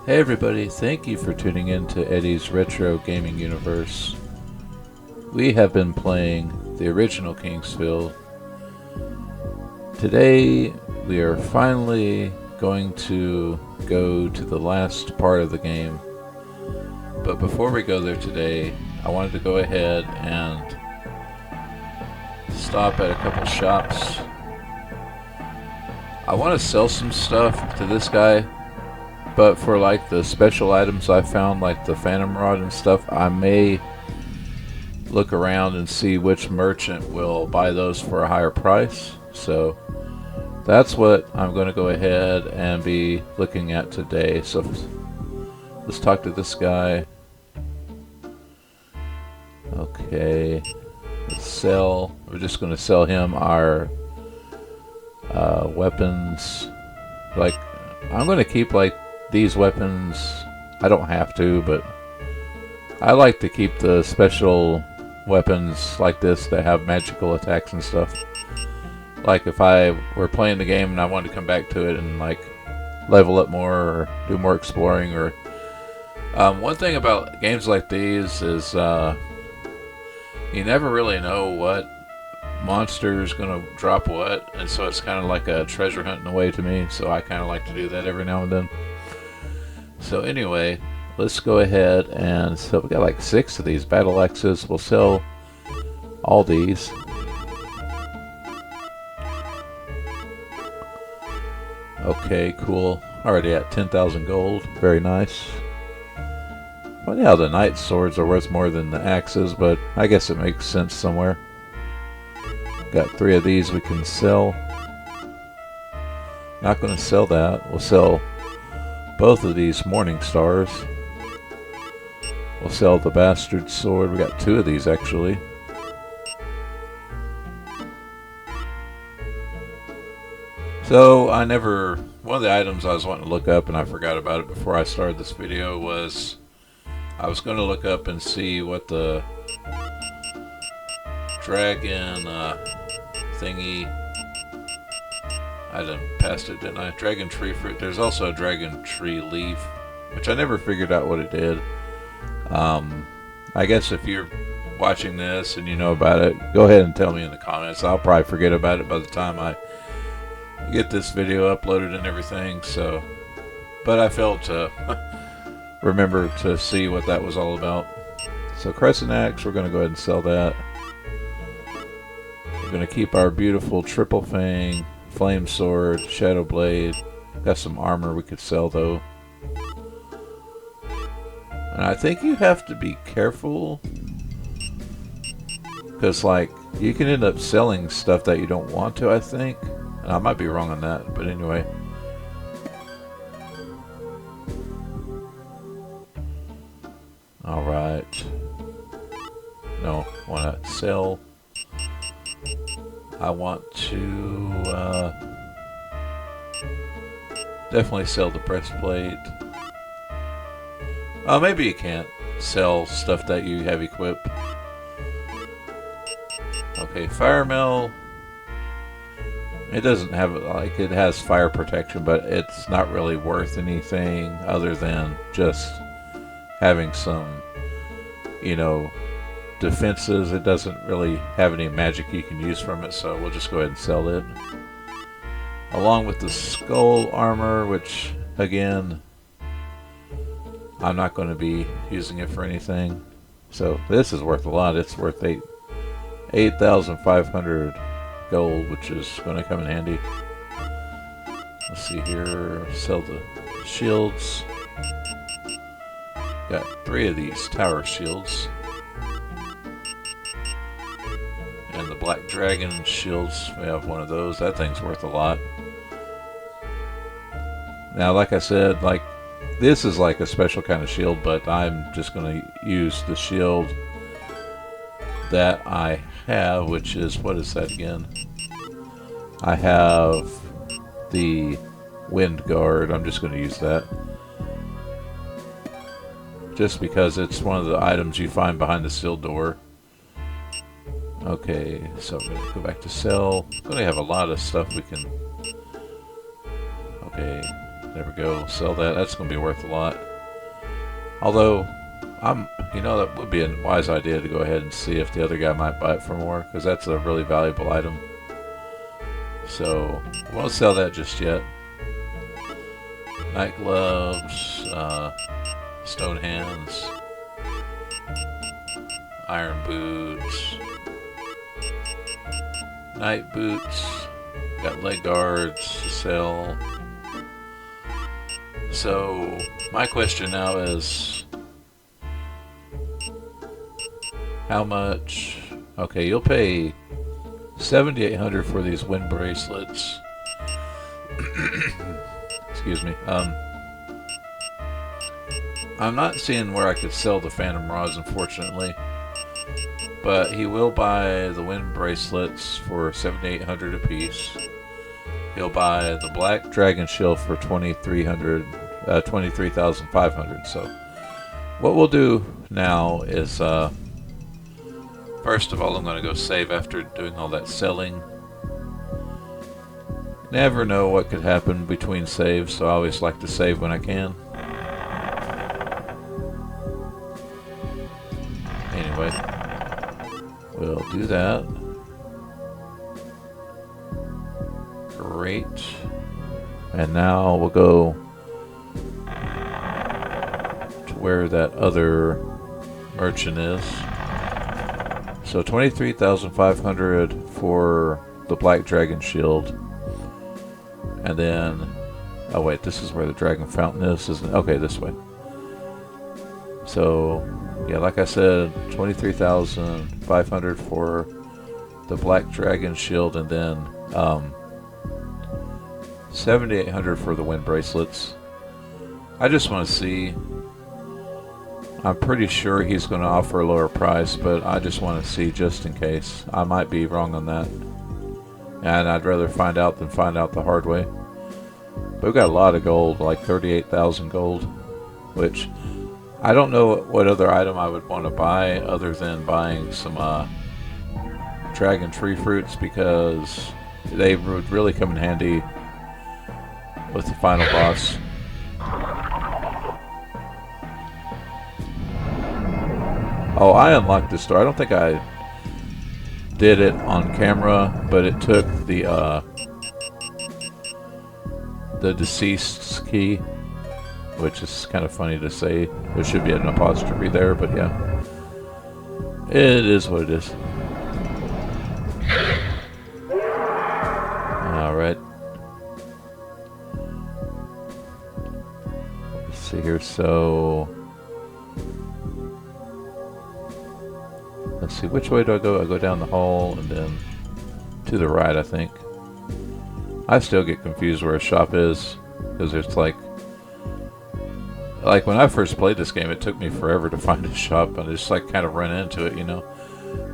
Hey everybody, thank you for tuning in to Eddie's Retro Gaming Universe. We have been playing the original Kingsfield. Today we are finally going to go to the last part of the game. But before we go there today, I wanted to go ahead and stop at a couple shops. I want to sell some stuff to this guy. But for like the special items I found, like the Phantom Rod and stuff, I may look around and see which merchant will buy those for a higher price. So that's what I'm going to go ahead and be looking at today. So let's talk to this guy. Okay, let's sell. We're just going to sell him our weapons. Like, I'm going to keep like these weapons. I don't have to, but I like to keep the special weapons like this that have magical attacks and stuff. Like if I were playing the game and I wanted to come back to it and like level up more or do more exploring, or one thing about games like these is you never really know what monster is going to drop what, and so it's kind of like a treasure hunt in a way to me, so I kind of like to do that every now and then. So anyway, let's go ahead and so we got like 6 of these battle axes. We'll sell all these. Okay, cool. Already at 10,000 gold. Very nice. Funny how the knight swords are worth more than the axes, but I guess it makes sense somewhere. Got 3 of these we can sell. Not going to sell that. We'll sell both of these morning stars. We'll sell the bastard sword. We got 2 of these actually. So one of the items I was wanting to look up and I forgot about it before I started this video was I was going to look up and see what the dragon thingy, I done passed it, didn't I? Dragon tree fruit. There's also a dragon tree leaf, which I never figured out what it did. I guess if you're watching this and you know about it, go ahead and tell me in the comments. I'll probably forget about it by the time I get this video uploaded and everything. So, but I failed to remember to see what that was all about. So Crescent Axe, we're going to go ahead and sell that. We're going to keep our beautiful Triple Fang, Flame Sword, Shadow Blade. Got some armor we could sell though. And I think you have to be careful, because like you can end up selling stuff that you don't want to, I think. And I might be wrong on that, but anyway. Alright. No, want to sell. I want to definitely sell the breastplate. Maybe you can't sell stuff that you have equipped. Okay, fire mill. It doesn't have, like, it has fire protection, but it's not really worth anything other than just having some, you know, defenses. It doesn't really have any magic you can use from it, so we'll just go ahead and sell it. Along with the skull armor, which, again, I'm not going to be using it for anything. So this is worth a lot. It's worth 8,500 gold, which is going to come in handy. Let's see here. Sell the shields. Got 3 of these tower shields. And the black dragon shields, we have 1 of those. That thing's worth a lot. Now, like I said, like, this is like a special kind of shield, but I'm just going to use the shield that I have, which is, what is that again? I have the Wind Guard. I'm just going to use that. Just because it's one of the items you find behind the sealed door. Okay, so I'm going to go back to sell. I'm going to have a lot of stuff we can... Okay, There we go. Sell that. That's going to be worth a lot. Although, that would be a wise idea to go ahead and see if the other guy might buy it for more, because that's a really valuable item. So, we won't sell that just yet. Night gloves, stone hands, iron boots, night boots, got leg guards to sell. So, my question now is, how much? Okay, you'll pay $7,800 for these wind bracelets. Excuse me. I'm not seeing where I could sell the Phantom Rods, unfortunately. But he will buy the wind bracelets for $7,800 apiece. He'll buy the black dragon shield for $23,500. So, what we'll do now is, first of all, I'm going to go save after doing all that selling. Never know what could happen between saves, so I always like to save when I can. Anyway, we'll do that. Great. And now we'll go to where that other merchant is. So 23,500 for the black dragon shield. And then, oh wait, this is where the dragon fountain is, isn't it? Okay, this way. So, yeah, like I said, 23,500 for the black dragon shield, and then 7,800 for the wind bracelets. I just want to see. I'm pretty sure he's going to offer a lower price, but I just want to see just in case. I might be wrong on that. And I'd rather find out than find out the hard way. But we've got a lot of gold, like 38,000 gold, which I don't know what other item I would want to buy other than buying some dragon tree fruits, because they would really come in handy with the final boss. Oh, I unlocked this door. I don't think I did it on camera, but it took the deceased's key, which is kind of funny to say. There should be an apostrophe there, but yeah. It is what it is. Alright. Let's see here, so... Let's see, which way do I go? I go down the hall and then to the right, I think. I still get confused where a shop is, because there's like when I first played this game, it took me forever to find a shop, and I just like kind of run into it, you know.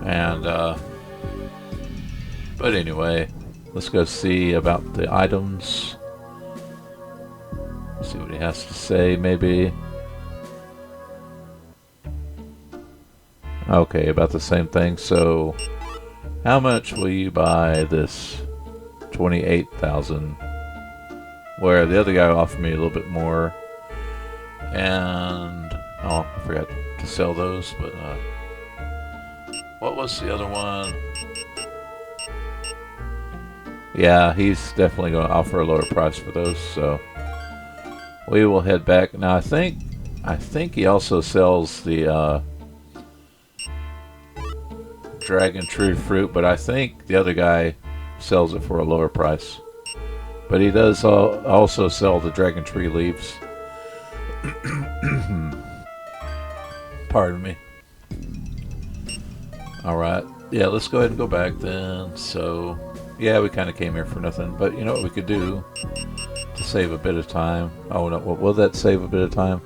And but anyway, let's go see about the items. See what he has to say, maybe. Okay, about the same thing. So, how much will you buy this 28,000? Where the other guy offered me a little bit more. And oh, I forgot to sell those, but what was the other one? Yeah, he's definitely going to offer a lower price for those, so we will head back. Now I think he also sells the dragon tree fruit, but I think the other guy sells it for a lower price. But he does also sell the dragon tree leaves. Pardon me. Alright, yeah, let's go ahead and go back then. So, yeah, we kind of came here for nothing, but you know what we could do to save a bit of time? Oh no, will that save a bit of time?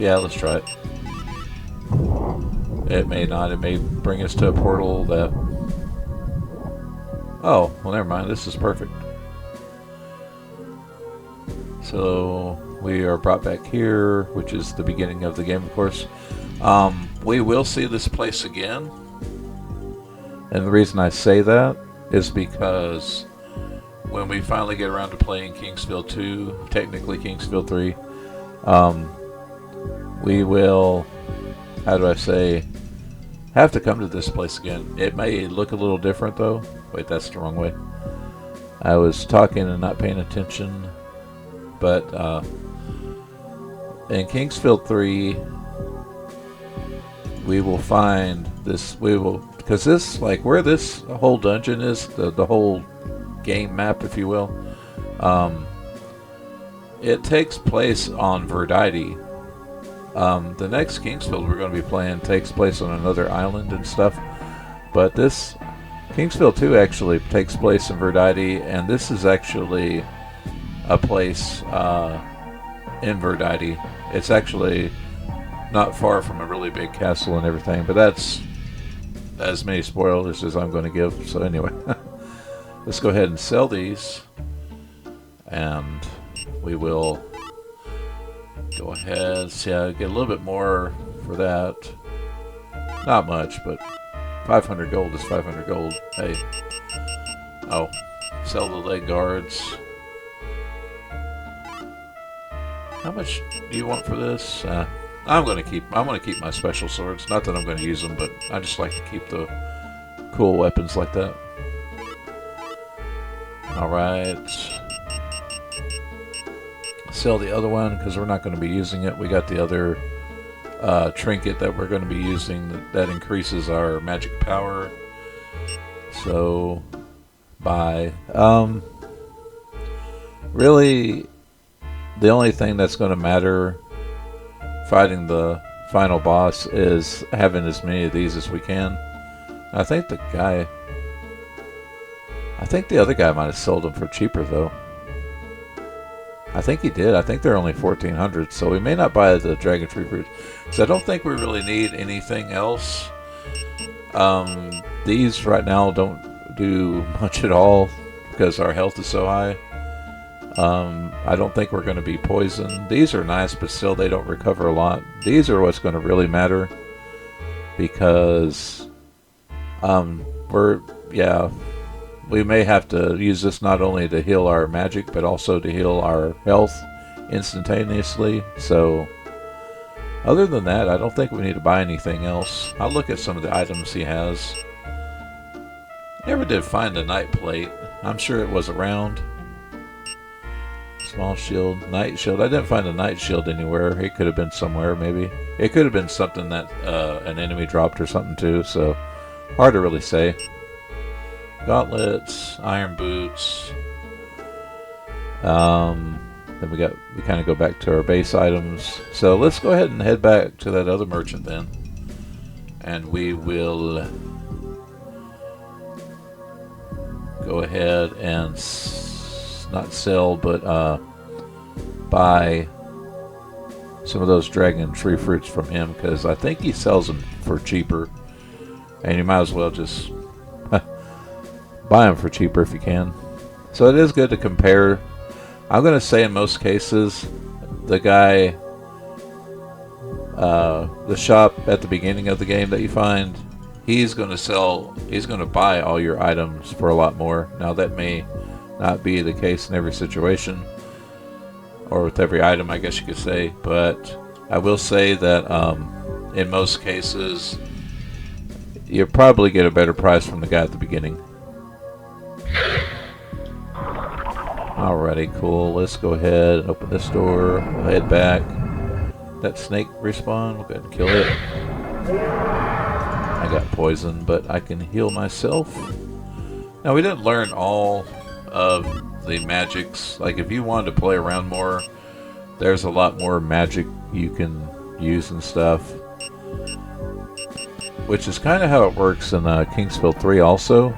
Yeah, let's try it. It may not. It may bring us to a portal that... Oh, well, never mind. This is perfect. So, we are brought back here, which is the beginning of the game, of course. We will see this place again. And the reason I say that is because when we finally get around to playing Kingsfield 2, technically Kingsfield 3, we will, how do I say, have to come to this place again. It may look a little different though. Wait, that's the wrong way. I was talking and not paying attention. But in Kingsfield 3, we will find this, because this, like where this whole dungeon is, the whole game map, if you will, it takes place on Verdite. The next Kingsfield we're going to be playing takes place on another island and stuff, but this Kingsfield 2 actually takes place in Verdite, and this is actually a place in Verdite. It's actually not far from a really big castle and everything, but that's as many spoilers as I'm going to give. So anyway, let's go ahead and sell these, and we will go ahead, see, I get a little bit more for that. Not much, but 500 gold is 500 gold. Hey. Oh, sell the leg guards. How much do you want for this? I'm gonna keep my special swords. Not that I'm gonna use them, but I just like to keep the cool weapons like that. Alright. Sell the other one because we're not going to be using it. We got the other trinket that we're going to be using that increases our magic power. So, buy. Really, the only thing that's going to matter fighting the final boss is having as many of these as we can. I think the other guy might have sold them for cheaper though. I think he did. I think they're only 1,400, so we may not buy the Dragon Tree Fruit. So I don't think we really need anything else. These right now don't do much at all because our health is so high. I don't think we're going to be poisoned. These are nice, but still they don't recover a lot. These are what's going to really matter because we may have to use this not only to heal our magic, but also to heal our health instantaneously. So, other than that, I don't think we need to buy anything else. I'll look at some of the items he has. Never did find a knight plate. I'm sure it was around. Small shield, knight shield. I didn't find a knight shield anywhere. It could have been somewhere, maybe. It could have been something that an enemy dropped or something too, so hard to really say. Gauntlets, iron boots. Then we kind of go back to our base items. So let's go ahead and head back to that other merchant then, and we will go ahead and not sell, but buy some of those Dragon Tree Fruits from him because I think he sells them for cheaper, and you might as well just buy them for cheaper if you can. So it is good to compare. I'm going to say in most cases, the guy, the shop at the beginning of the game that you find, he's going to buy all your items for a lot more. Now that may not be the case in every situation, or with every item, I guess you could say, but I will say that in most cases, you'll probably get a better price from the guy at the beginning. Alrighty, cool. Let's go ahead and open this door. We'll head back. That snake respawn. We'll go ahead and kill it. I got poison, but I can heal myself. Now, we didn't learn all of the magics. Like, if you wanted to play around more, there's a lot more magic you can use and stuff. Which is kind of how it works in Kingsfield 3 also.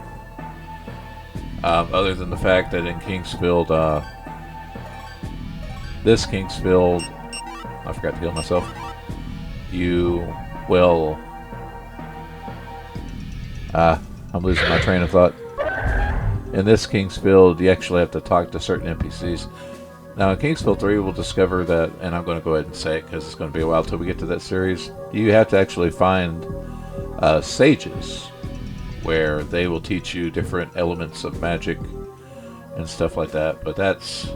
Other than the fact that in Kingsfield, this Kingsfield, I forgot to heal myself, you will, I'm losing my train of thought. In this Kingsfield, you actually have to talk to certain NPCs. Now in Kingsfield 3, we'll discover that, and I'm going to go ahead and say it because it's going to be a while till we get to that series, you have to actually find sages, where they will teach you different elements of magic and stuff like that. But that's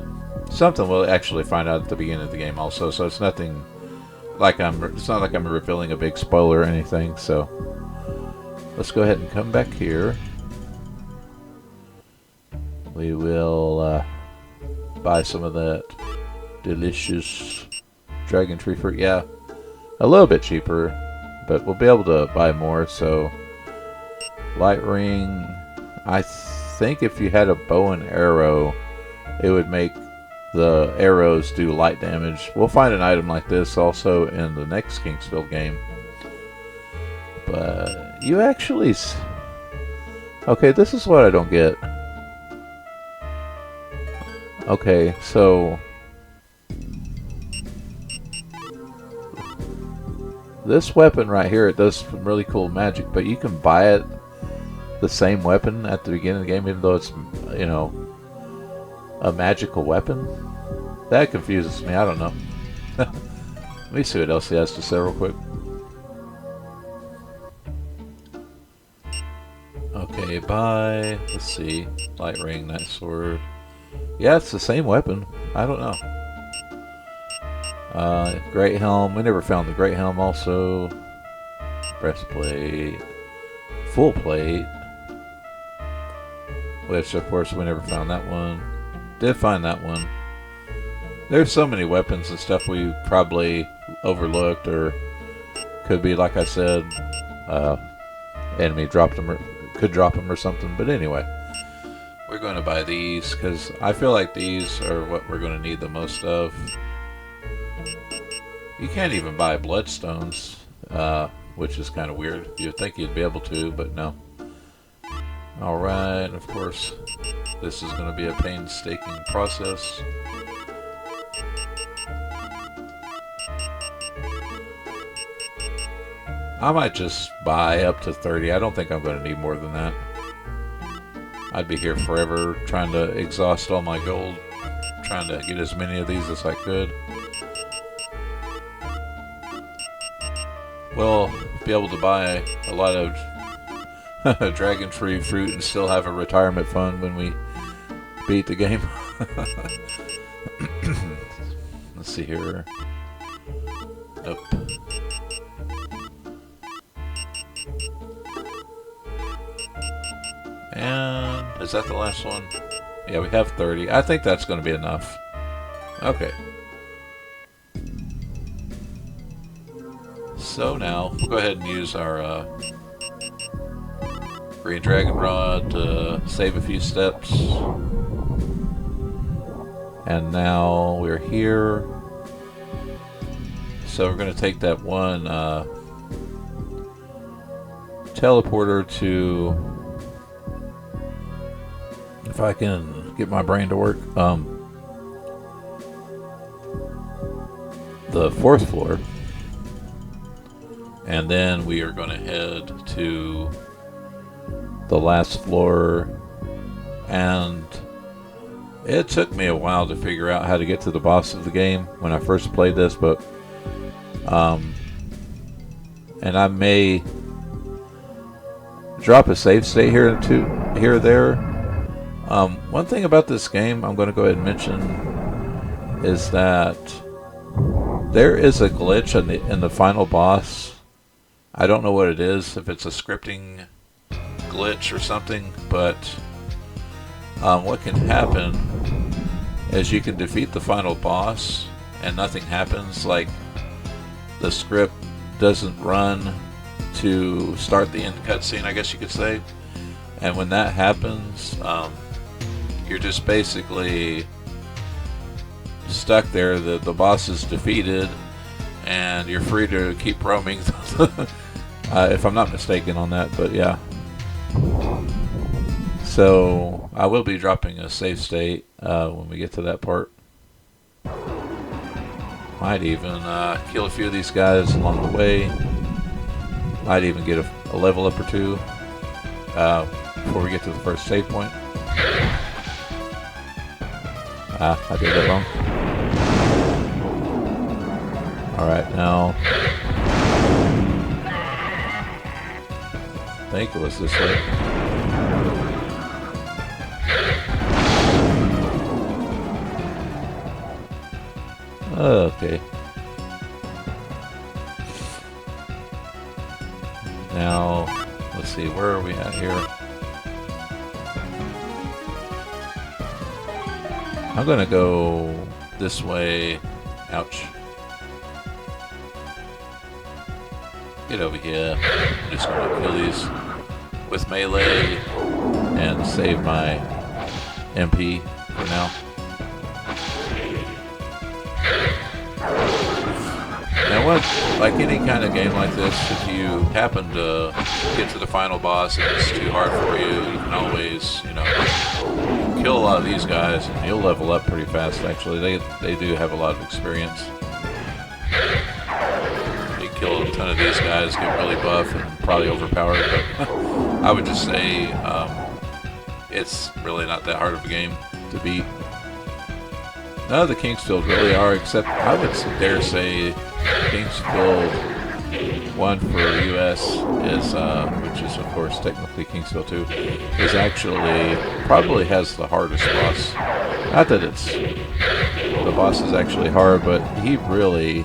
something we'll actually find out at the beginning of the game also. So it's nothing like it's not like I'm revealing a big spoiler or anything. So let's go ahead and come back here. We will buy some of that delicious dragon tree fruit. Yeah, a little bit cheaper, but we'll be able to buy more. So light ring, I think if you had a bow and arrow, it would make the arrows do light damage. We'll find an item like this also in the next Kingsfield game. But you actually... Okay, this is what I don't get. Okay, so... this weapon right here, it does some really cool magic, but you can buy it, the same weapon, at the beginning of the game, even though it's, you know, a magical weapon. That confuses me. I don't know. Let me see what else he has to say real quick. Okay, buy. Let's see. Light ring, night sword. Yeah, it's the same weapon. I don't know. Great helm. We never found the great helm also. Breastplate. Full plate. Which, of course, we never found that one. Did find that one. There's so many weapons and stuff we probably overlooked, or could be, like I said, enemy dropped them, or could drop them or something. But anyway, we're going to buy these because I feel like these are what we're going to need the most of. You can't even buy bloodstones, which is kind of weird. You'd think you'd be able to, but no. Alright, of course, this is going to be a painstaking process. I might just buy up to 30. I don't think I'm going to need more than that. I'd be here forever trying to exhaust all my gold, trying to get as many of these as I could. We'll be able to buy a lot of dragon tree fruit and still have a retirement fund when we beat the game. Let's see here. Nope. And is that the last one? Yeah, we have 30. I think that's going to be enough. Okay. So now we'll go ahead and use our green dragon rod to save a few steps. And now we're here. So we're going to take that one teleporter to... If I can get my brain to work, the 4th floor, and then we are going to head to the last floor. And it took me a while to figure out how to get to the boss of the game when I first played this, but and I may drop a save state here or there. One thing about this game I'm going to go ahead and mention is that there is a glitch in the final boss. I don't know what it is, if it's a scripting glitch or something, but what can happen is you can defeat the final boss and nothing happens, like the script doesn't run to start the end cutscene, I guess you could say. And when that happens, you're just basically stuck there. The boss is defeated, and you're free to keep roaming. If I'm not mistaken on that, but yeah. So I will be dropping a save state when we get to that part. Might even kill a few of these guys along the way. Might even get a level up or two before we get to the first save point. I did that wrong. Alright, now I think it was this way. Okay. Now, let's see, where are we at here? I'm gonna go this way. Ouch. Get over here. I'm just gonna kill these with melee and save my MP for now. Now, like any kind of game like this, if you happen to get to the final boss and it's too hard for you, you can always, you know, kill a lot of these guys and you'll level up pretty fast. Actually, they do have a lot of experience. You kill a ton of these guys, get really buff and probably overpowered, but I would just say it's really not that hard of a game to beat. None of the Kingsfield really are, except I would dare say Kingsfield 1 for US is, which is of course technically Kingsfield 2, is actually probably has the hardest boss. Not that the boss is actually hard, but he really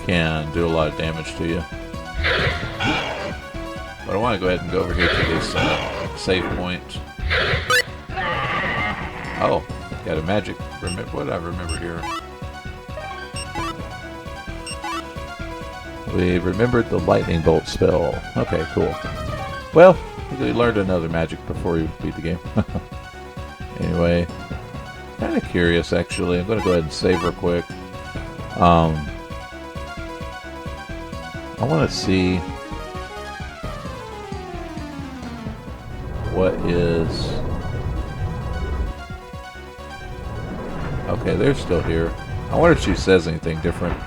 can do a lot of damage to you. But I want to go ahead and go over here to this save point. Oh, got a magic. What do I remember here? We remembered the lightning bolt spell. Okay, cool. Well, we learned another magic before we beat the game. Anyway, kind of curious actually. I'm going to go ahead and save real quick. I want to see what is... Okay, they're still here. I wonder if she says anything different.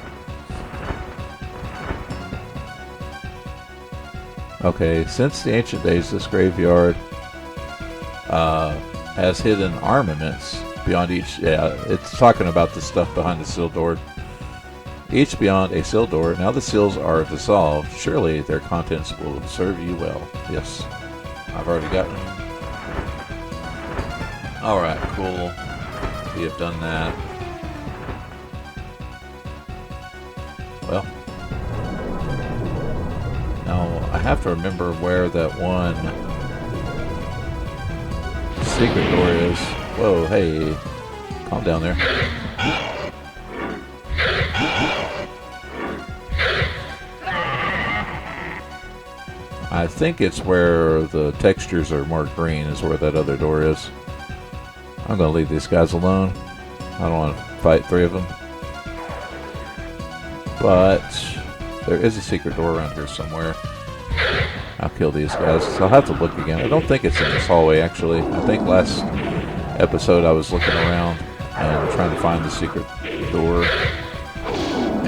Okay, since the ancient days, this graveyard has hidden armaments beyond each... Yeah, it's talking about the stuff behind the sealed door. Each beyond a sealed door. Now the seals are dissolved. Surely their contents will serve you well. Yes, I've already gotten them. Alright, cool. We have done that. Well, now I have to remember where that one secret door is. Whoa, hey, calm down there. I think it's where the textures are more green is where that other door is. I'm going to leave these guys alone. I don't want to fight three of them. But there is a secret door around here somewhere. I'll kill these guys. So I'll have to look again. I don't think it's in this hallway, actually. I think last episode I was looking around and trying to find the secret door.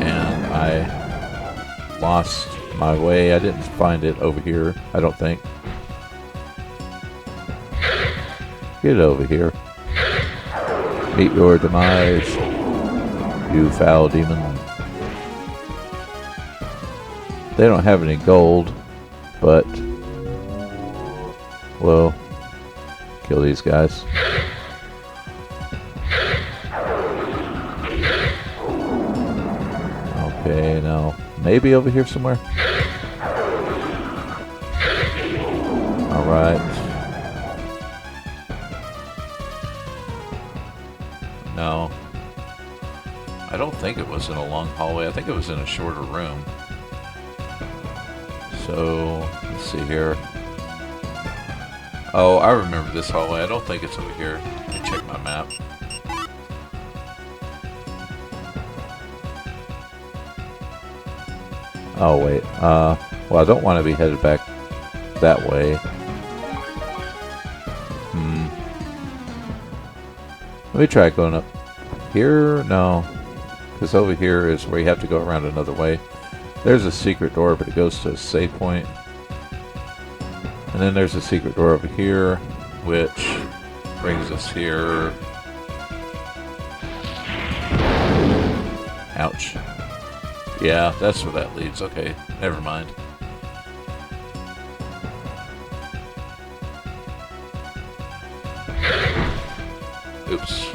And I lost my way. I didn't find it over here, I don't think. Get over here. Meet your demise, you foul demon. They don't have any gold, but well, kill these guys. Okay, now maybe over here somewhere. All right. No, I don't think it was in a long hallway. I think it was in a shorter room. So, let's see here. Oh, I remember this hallway. I don't think it's over here. Let me check my map. Oh, wait. Well, I don't want to be headed back that way. Let me try going up here. No, because over here is where you have to go around another way. There's a secret door, but it goes to a save point. And then there's a secret door over here, which brings us here. Ouch. Yeah, that's where that leads. Okay, never mind. Oops.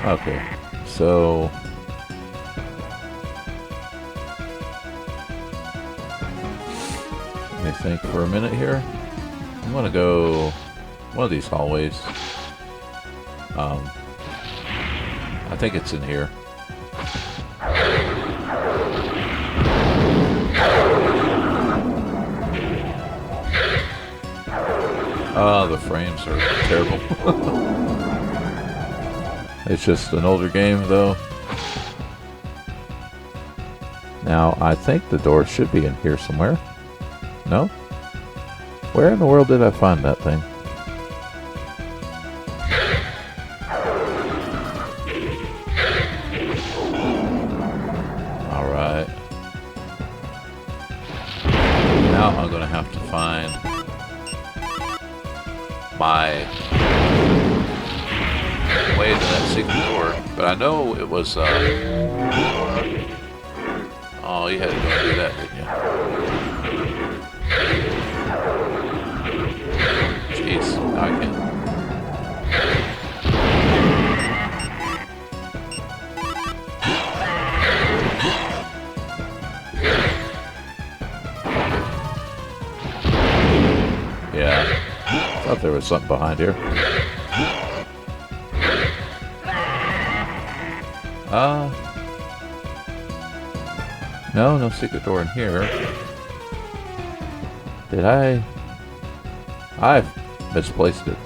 Okay, so let me think for a minute here. I'm gonna go one of these hallways. I think it's in here. The frames are terrible. It's just an older game, though. Now, I think the door should be in here somewhere. No? Where in the world did I find that thing? Alright. Now I'm gonna have to find my way to that secret door. But I know it was, oh, you had to go and do that, didn't you? Jeez, I can't. Yeah, thought there was something behind here. No secret door in here. Did I misplaced it.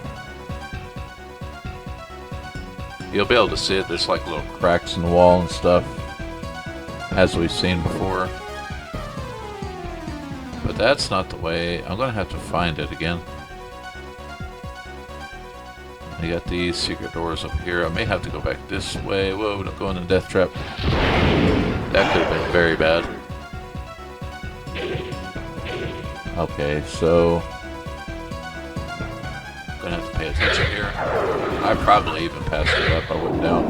You'll be able to see it. There's like little cracks in the wall and stuff, as we've seen before. But that's not the way. I'm gonna have to find it again. I got these secret doors up here. I may have to go back this way. Whoa, don't go in the death trap. That could have been very bad. Okay, so I'm gonna have to pay attention here. I probably even passed it up, I wouldn't doubt.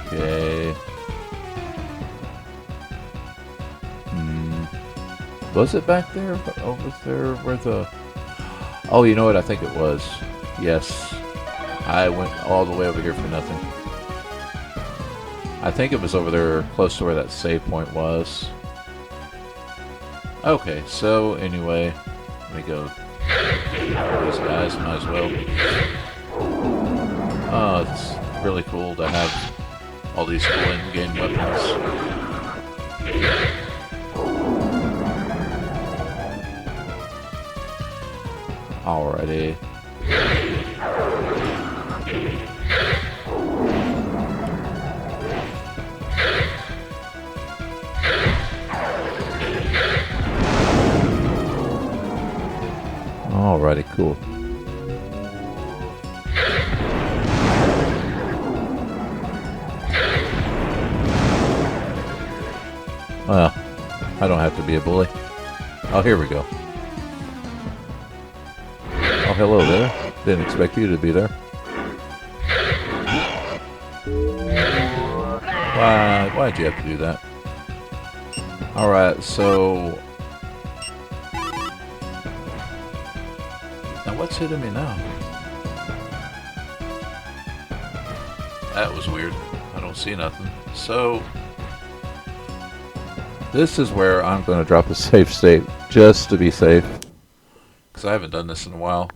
Okay. Was it back there? Oh, was there where the... Oh, you know what? I think it was. Yes. I went all the way over here for nothing. I think it was over there close to where that save point was. Okay, so anyway, let me go. These guys might as well. Oh, it's really cool to have all these cool in-game weapons. Alrighty. Alrighty, cool. Well, I don't have to be a bully. Oh, here we go. Oh, hello there. Didn't expect you to be there. Why'd you have to do that? Alright, so... Now what's hitting me now? That was weird. I don't see nothing. So... This is where I'm going to drop a save state, just to be safe. Because I haven't done this in a while.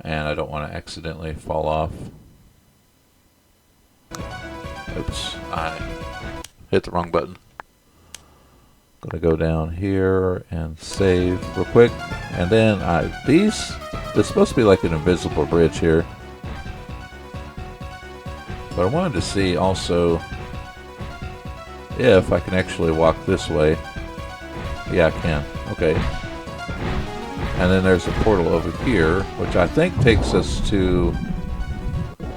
And I don't want to accidentally fall off. Oops, I hit the wrong button. Gonna go down here and save real quick. And then there's supposed to be like an invisible bridge here. But I wanted to see also if I can actually walk this way. Yeah, I can. Okay. And then there's a portal over here, which I think takes us to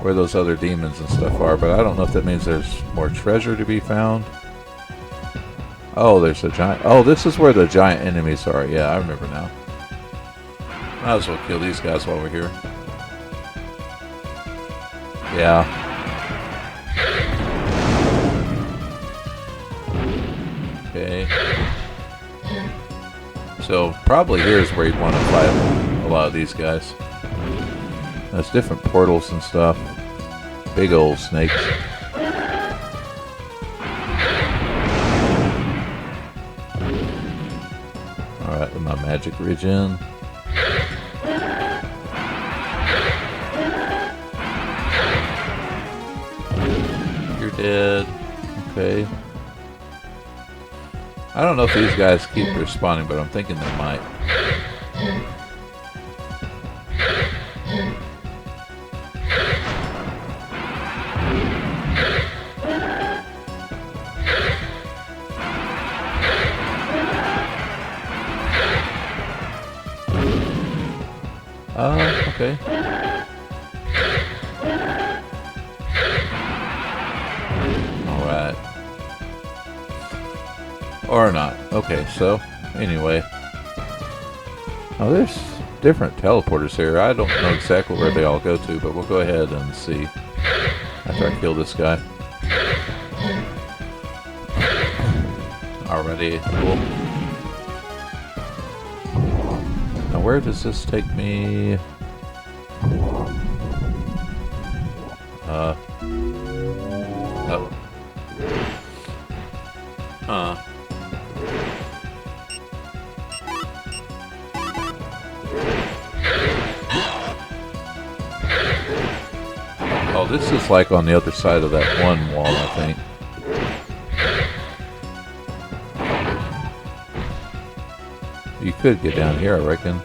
where those other demons and stuff are, but I don't know if that means there's more treasure to be found. Oh, there's a giant... Oh, this is where the giant enemies are. Yeah, I remember now. Might as well kill these guys while we're here. Yeah. Okay. So probably here's where you'd want to fight a lot of these guys. There's different portals and stuff. Big old snakes. Alright, let my magic regen. You're dead. Okay. I don't know if these guys keep respawning, but I'm thinking they might. Okay. Alright. Or not. Okay, so, anyway. Oh, there's different teleporters here. I don't know exactly where they all go to, but we'll go ahead and see after I kill this guy. Alrighty, cool. Now where does this take me? Oh. Oh, this is like on the other side of that one wall, I think. You could get down here, I reckon.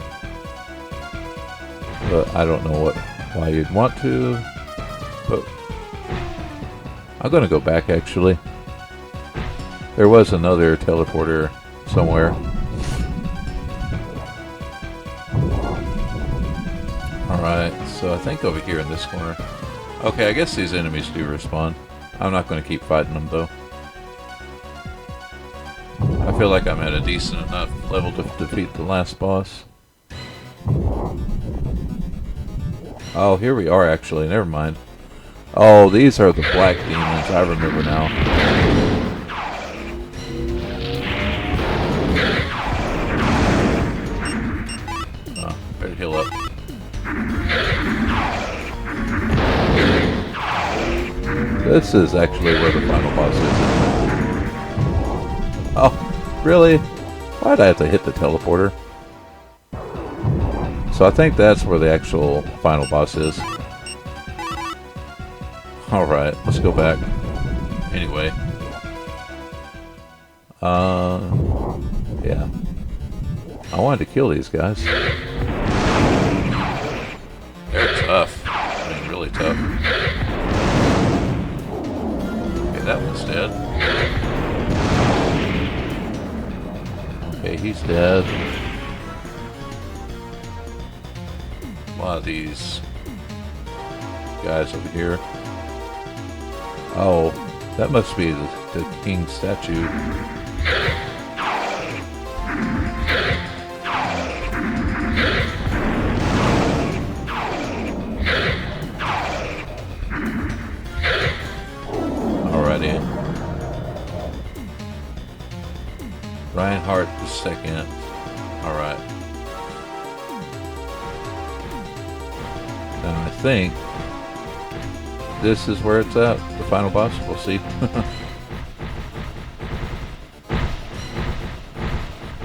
But I don't know why you'd want to. But I'm gonna go back actually. There was another teleporter somewhere. Alright, so I think over here in this corner. Okay, I guess these enemies do respawn. I'm not going to keep fighting them though. I feel like I'm at a decent enough level to defeat the last boss. Oh, here we are actually, never mind. Oh, these are the black demons, I remember now. Oh, better heal up. This is actually where the final boss is. Oh, really? Why'd I have to hit the teleporter? So I think that's where the actual final boss is. Alright, let's go back. Anyway. Yeah. I wanted to kill these guys. They're tough. I mean, really tough. Okay, that one's dead. Okay, he's dead. A lot of these guys over here. Oh, that must be the king statue. Alrighty. Reinhardt the second. Alright. And I think this is where it's at, the final boss. We'll see.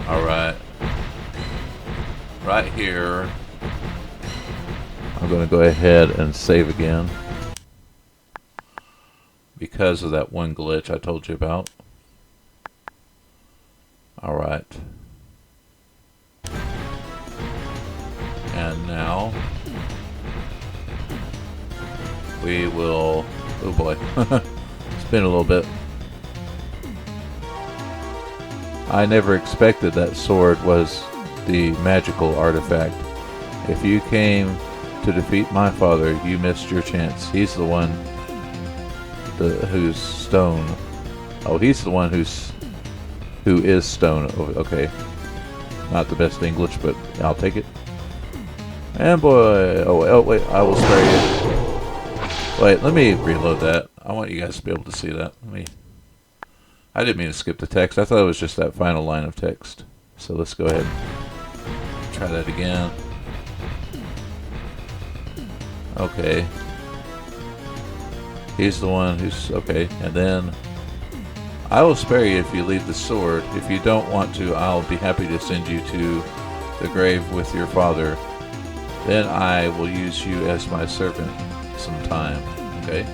Alright. Right here. I'm going to go ahead and save again. Because of that one glitch I told you about. Alright. And now we will... Oh boy. Spin a little bit. I never expected that sword was the magical artifact. If you came to defeat my father, you missed your chance. He's the one who's stone. Oh, he's the one who is stone. Okay. Not the best English, but I'll take it. And boy... Oh, wait. I will spare you. Wait, let me reload that. I want you guys to be able to see that. I didn't mean to skip the text. I thought it was just that final line of text. So let's go ahead and try that again. Okay. He's the one who's... Okay, and then... I will spare you if you leave the sword. If you don't want to, I'll be happy to send you to the grave with your father. Then I will use you as my servant sometime. Okay?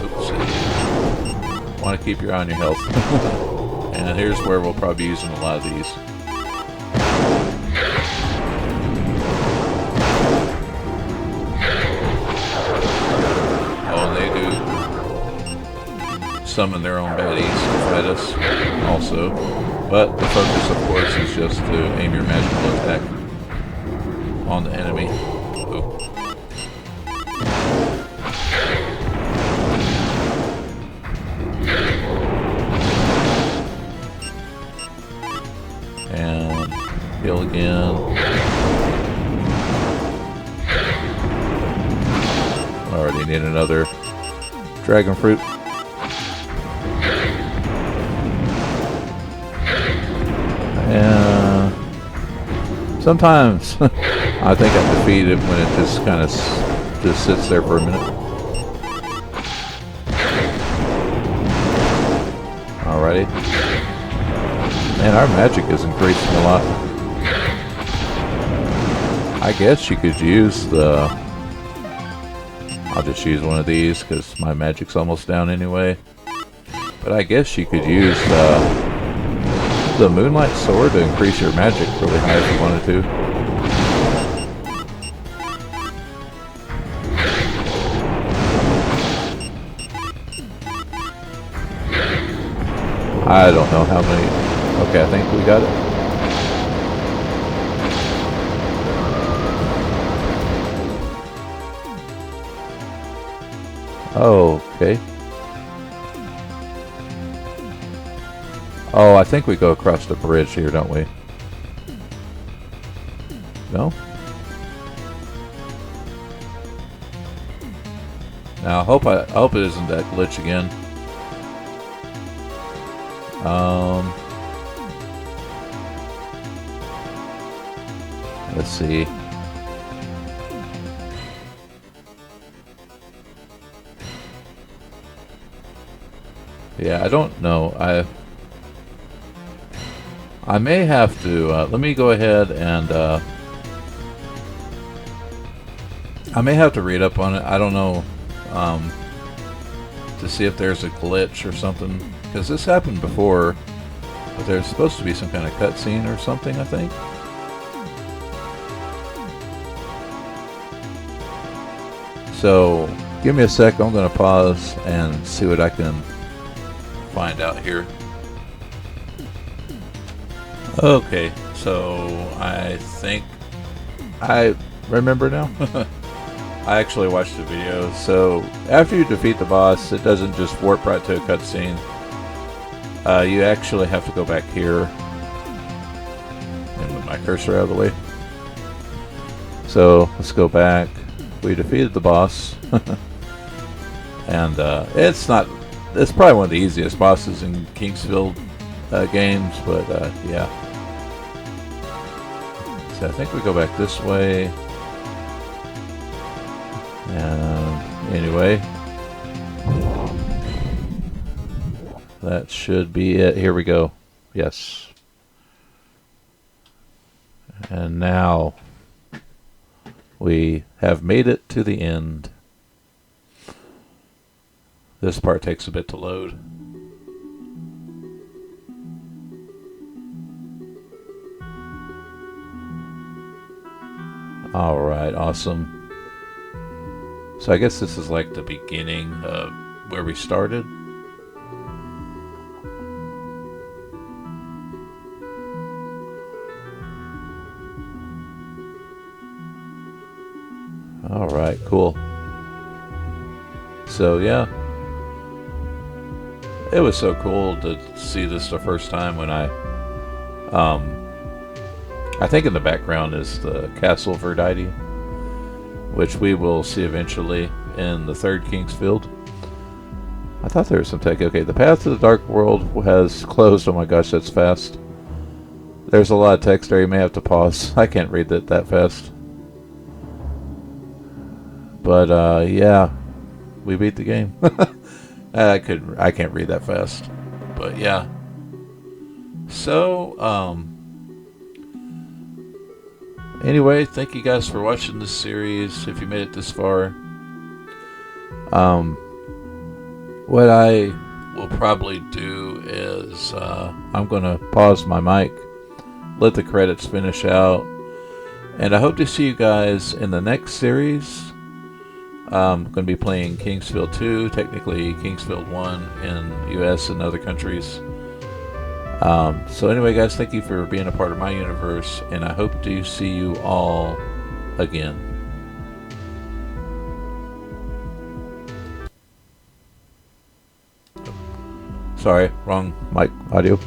Oops. Want to keep your eye on your health. And here's where we'll probably be using a lot of these. Summon their own baddies to fight us also, but the focus of course is just to aim your magical attack on the enemy. Oh. And heal again. Already need another dragon fruit. And sometimes I think I defeat it when it just kind of just sits there for a minute. Alrighty. Man, our magic is increasing a lot. I guess you could use the... I'll just use one of these because my magic's almost down anyway. But I guess you could use... the Moonlight Sword to increase your magic really high if you wanted to. I don't know how many. Okay, I think we got it. Oh, okay. Oh, I think we go across the bridge here, don't we? No? Now, I hope it isn't that glitch again. Let's see. Yeah, I don't know. I may have to, let me go ahead and, I may have to read up on it. I don't know, to see if there's a glitch or something. Because this happened before, but there's supposed to be some kind of cutscene or something, I think. So, give me a sec. I'm going to pause and see what I can find out here. Okay, so I think I remember now. I actually watched the video. So after you defeat the boss, it doesn't just warp right to a cutscene. You actually have to go back here and move my cursor out of the way. So let's go back. We defeated the boss, and it's probably one of the easiest bosses in Kingsfield games, but yeah. So I think we go back this way. And anyway, that should be it. Here we go. Yes. And now we have made it to the end. This part takes a bit to load. Alright, awesome. So I guess this is like the beginning of where we started. Alright, cool. So yeah. It was so cool to see this the first time when I think in the background is the Castle Verdite. which we will see eventually in the third Kingsfield. I thought there was some tech. Okay, the path to the dark world has closed. Oh my gosh, that's fast. There's a lot of text there. You may have to pause. I can't read it that fast. But yeah, we beat the game. I can't read that fast. But yeah. So anyway, thank you guys for watching this series. If you made it this far, what I will probably do is I'm gonna pause my mic, let the credits finish out, and I hope to see you guys in the next series. I'm going to be playing Kingsfield 2, technically Kingsfield 1 in US and other countries. So anyway, guys, thank you for being a part of my universe, and I hope to see you all again. Sorry, wrong mic audio.